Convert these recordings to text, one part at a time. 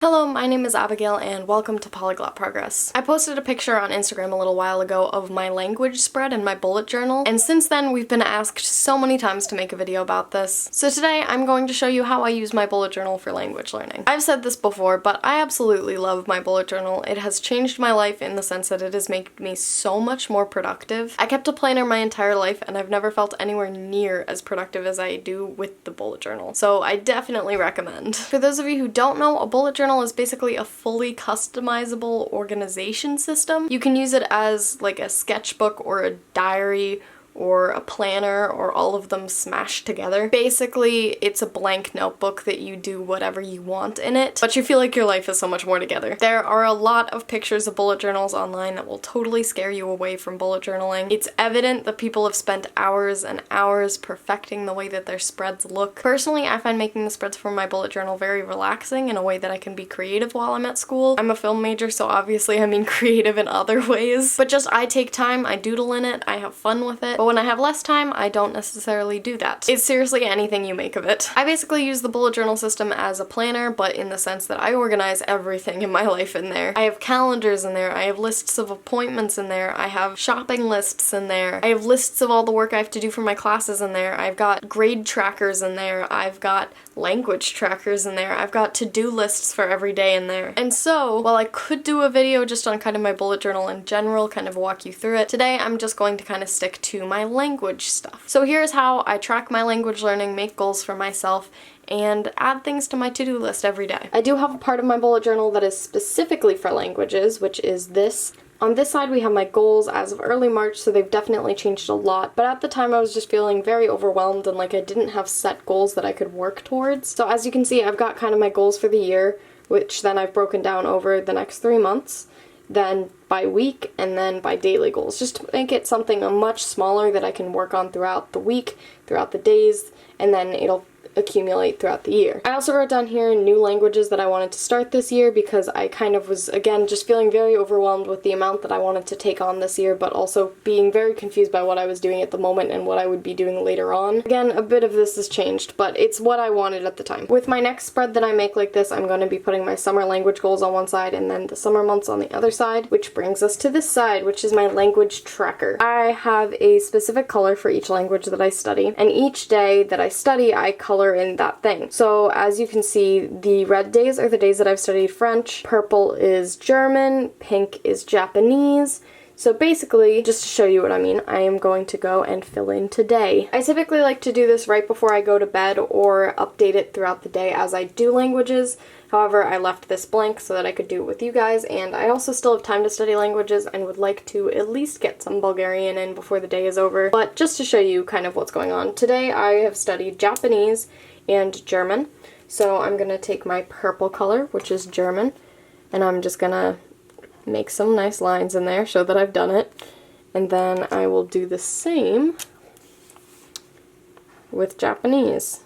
Hello, my name is Abigail and welcome to Polyglot Progress. I posted a picture on Instagram a little while ago of my language spread in my bullet journal, and since then we've been asked so many times to make a video about this. So today I'm going to show you how I use my bullet journal for language learning. I've said this before, but I absolutely love my bullet journal. It has changed my life in the sense that it has made me so much more productive. I kept a planner my entire life and I've never felt anywhere near as productive as I do with the bullet journal. So I definitely recommend. For those of you who don't know, a bullet journal is basically a fully customizable organization system. You can use it as like a sketchbook or a diary or a planner or all of them smashed together. Basically, it's a blank notebook that you do whatever you want in it, but you feel like your life is so much more together. There are a lot of pictures of bullet journals online that will totally scare you away from bullet journaling. It's evident that people have spent hours and hours perfecting the way that their spreads look. Personally, I find making the spreads for my bullet journal very relaxing in a way that I can be creative while I'm at school. I'm a film major, so obviously I mean creative in other ways, but just I take time, I doodle in it, I have fun with it, but when I have less time, I don't necessarily do that. It's seriously anything you make of it. I basically use the bullet journal system as a planner, but in the sense that I organize everything in my life in there. I have calendars in there, I have lists of appointments in there, I have shopping lists in there, I have lists of all the work I have to do for my classes in there, I've got grade trackers in there, I've got language trackers in there, I've got to-do lists for every day in there. And so, while I could do a video just on kind of my bullet journal in general, kind of walk you through it, today I'm just going to kind of stick to my language stuff. So here's how I track my language learning, make goals for myself, and add things to my to-do list every day. I do have a part of my bullet journal that is specifically for languages, which is this. On this side we have my goals as of early March, so they've definitely changed a lot, but at the time I was just feeling very overwhelmed and like I didn't have set goals that I could work towards. So as you can see, I've got kind of my goals for the year, which then I've broken down over the next 3 months, then by week, and then by daily goals, just to make it something much smaller that I can work on throughout the week, throughout the days, and then it'll accumulate throughout the year. I also wrote down here new languages that I wanted to start this year because I kind of was, again, just feeling very overwhelmed with the amount that I wanted to take on this year, but also being very confused by what I was doing at the moment and what I would be doing later on. Again, a bit of this has changed, but it's what I wanted at the time. With my next spread that I make like this, I'm going to be putting my summer language goals on one side and then the summer months on the other side, which brings us to this side, which is my language tracker. I have a specific color for each language that I study, and each day that I study, I color in that thing. So as you can see, the red days are the days that I've studied French, purple is German, pink is Japanese. So basically, just to show you what I mean, I am going to go and fill in today. I typically like to do this right before I go to bed or update it throughout the day as I do languages. However, I left this blank so that I could do it with you guys, and I also still have time to study languages and would like to at least get some Bulgarian in before the day is over. But just to show you kind of what's going on, today I have studied Japanese and German. So I'm going to take my purple color, which is German, and I'm just going to make some nice lines in there, show that I've done it. And then I will do the same with Japanese.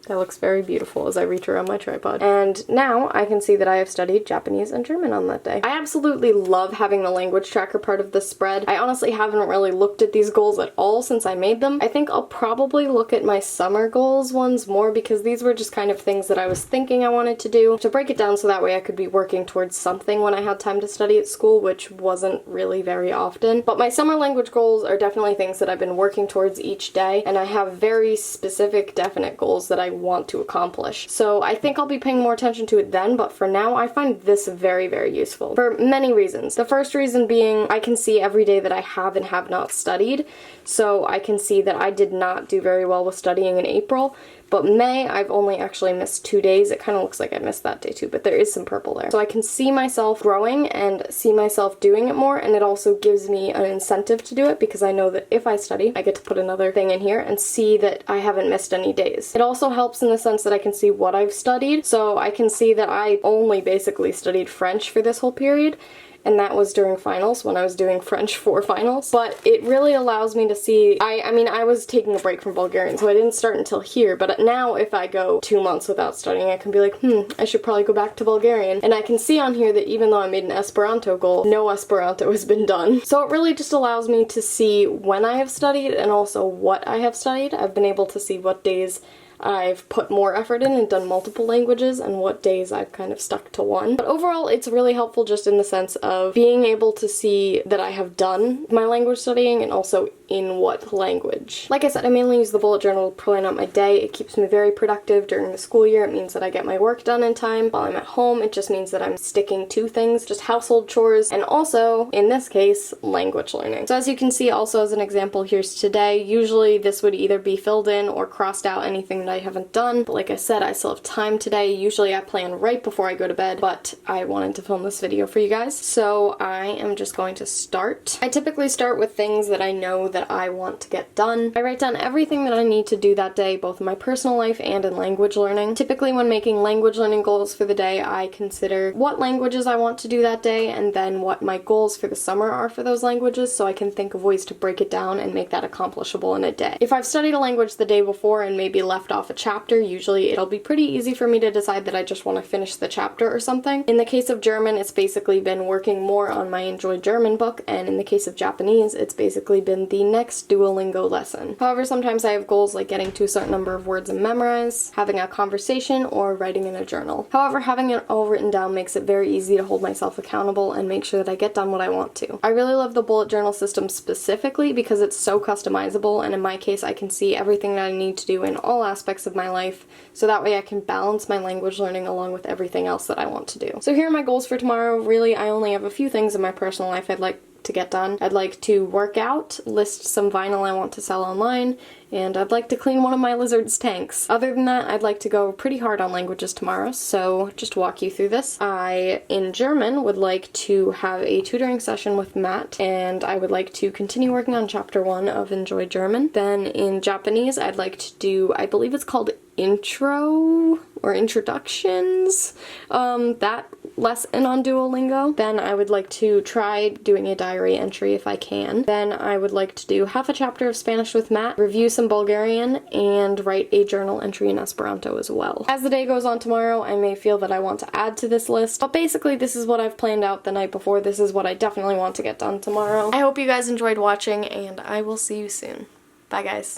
That looks very beautiful as I reach around my tripod. And now I can see that I have studied Japanese and German on that day. I absolutely love having the language tracker part of this spread. I honestly haven't really looked at these goals at all since I made them. I think I'll probably look at my summer goals ones more because these were just kind of things that I was thinking I wanted to do, to break it down so that way I could be working towards something when I had time to study at school, which wasn't really very often. But my summer language goals are definitely things that I've been working towards each day, and I have very specific, definite goals that I want to accomplish. So I think I'll be paying more attention to it then, but for now I find this very, very useful for many reasons. The first reason being I can see every day that I have and have not studied, so I can see that I did not do very well with studying in April, but May I've only actually missed 2 days. It kind of looks like I missed that day too, but there is some purple there. So I can see myself growing and see myself doing it more, and it also gives me an incentive to do it because I know that if I study, I get to put another thing in here and see that I haven't missed any days. It also helps in the sense that I can see what I've studied, so I can see that I only basically studied French for this whole period, and that was during finals when I was doing French for finals. But it really allows me to see, I mean, I was taking a break from Bulgarian, so I didn't start until here, but now if I go 2 months without studying, I can be like, I should probably go back to Bulgarian. And I can see on here that even though I made an Esperanto goal, no Esperanto has been done. So it really just allows me to see when I have studied and also what I have studied. I've been able to see what days I've put more effort in and done multiple languages and what days I've kind of stuck to one. But overall, it's really helpful just in the sense of being able to see that I have done my language studying and also in what language. Like I said, I mainly use the bullet journal to plan out my day. It keeps me very productive during the school year. It means that I get my work done in time. While I'm at home, it just means that I'm sticking to things, just household chores, and also, in this case, language learning. So as you can see, also as an example, here's today. Usually this would either be filled in or crossed out anything that I haven't done, but like I said, I still have time today. Usually I plan right before I go to bed, but I wanted to film this video for you guys, so I am just going to start. I typically start with things that I know that I want to get done. I write down everything that I need to do that day, both in my personal life and in language learning. Typically when making language learning goals for the day, I consider what languages I want to do that day and then what my goals for the summer are for those languages, so I can think of ways to break it down and make that accomplishable in a day. If I've studied a language the day before and maybe left off a chapter, usually it'll be pretty easy for me to decide that I just want to finish the chapter or something. In the case of German, it's basically been working more on my Enjoy German book, and in the case of Japanese, it's basically been the next Duolingo lesson. However, sometimes I have goals like getting to a certain number of words and memorize, having a conversation, or writing in a journal. However, having it all written down makes it very easy to hold myself accountable and make sure that I get done what I want to. I really love the bullet journal system specifically because it's so customizable, and in my case I can see everything that I need to do in all aspects of my life, so that way I can balance my language learning along with everything else that I want to do. So here are my goals for tomorrow. Really, I only have a few things in my personal life I'd like to get done. I'd like to work out, list some vinyl I want to sell online, and I'd like to clean one of my lizard's tanks. Other than that, I'd like to go pretty hard on languages tomorrow, so just walk you through this. I, in German, would like to have a tutoring session with Matt, and I would like to continue working on chapter 1 of Enjoy German. Then in Japanese, I'd like to do, I believe it's called intro or introductions, that lesson on Duolingo. Then I would like to try doing a diary entry if I can. Then I would like to do half a chapter of Spanish with Matt, review some Bulgarian, and write a journal entry in Esperanto as well. As the day goes on tomorrow, I may feel that I want to add to this list, but basically this is what I've planned out the night before. This is what I definitely want to get done tomorrow. I hope you guys enjoyed watching, and I will see you soon. Bye guys.